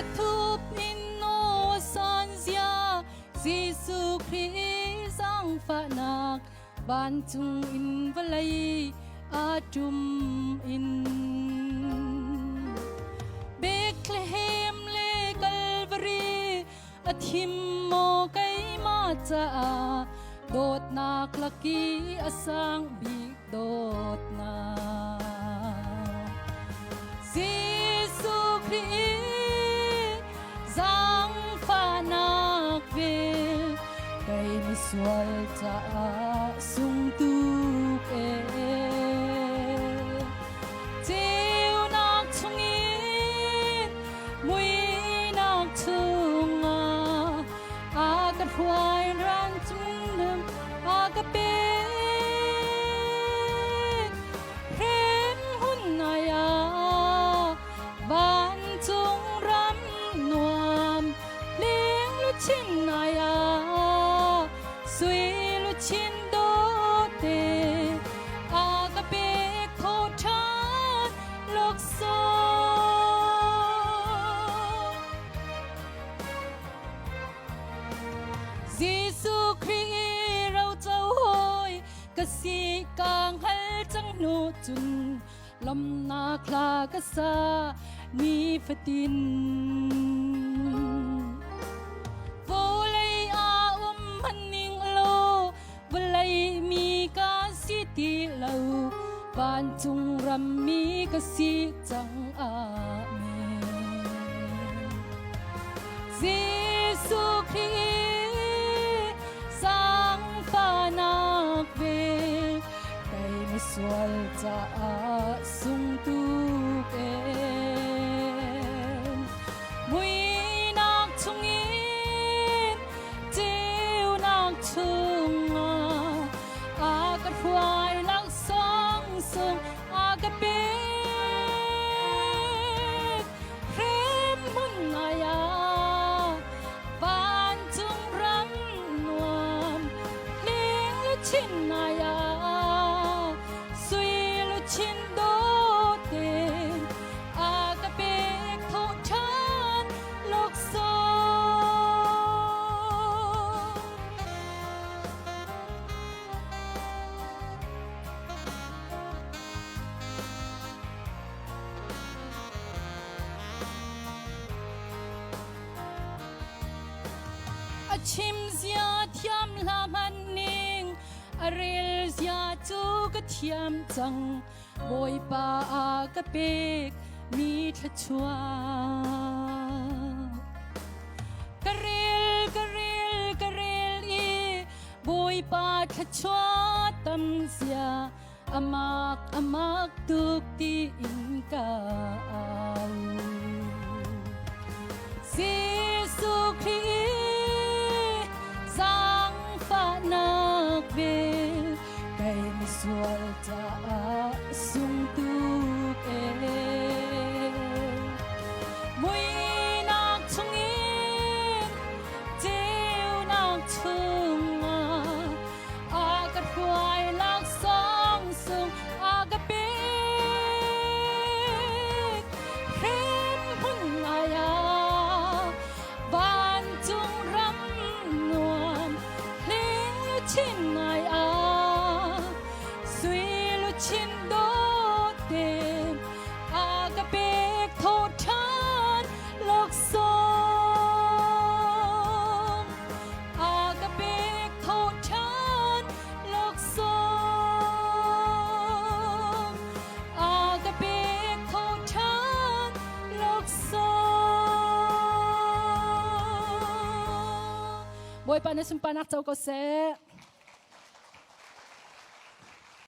thup in no san zia Giêsu Christ sang pha nak ban chung in valai atum in Bethlehem le Calvary athim mo kay ma cha dot nak laki asang big dot na Giêsu Christ sang pha nak vil kay miswal cha sung tu e Chiu nak chungin mui nak chunga agat huay ran chunam agapit Rem hun naya ban chung ram nuam ling lu chin naya sui lu chin do te agapit tho chan lok so Giêsu Christเราเจ้าโหยกะสีกางหัลจังโนจุนลมนาคลากะสามีฟตินโวเลยอามันนิงโลวเลยมีกาสิติเหลาบานจุงรำมีกะสีจังอาเมนGiêsu Christ sang pha nak vil kay miswal cha sung tu ken mui nak chungin chiu nak chunga agat huay lak song sung agat bit rem mun naya ban chung ram nuam ling lu chin naya sui lu chin do ten agapit tho chan lok so Achim zia thiam la man ning aril zia chu ka thiam chang boy pa ka pek mi tha chua karil i boy pa tha chua tam zia amak tuk ti in ka Giêsu Christ sang pha nak vil kay miswal cha sung tu e mui nak chungin chiu nak chunga agat huay lak song sung agapit Rem hun naya ban chung ram nuam ling lu chin naya sui lu chin do ten agapit tho chan lok song agapit tho chan lok song agapit tho chan lok song boy pa na sumpanak chaw ko se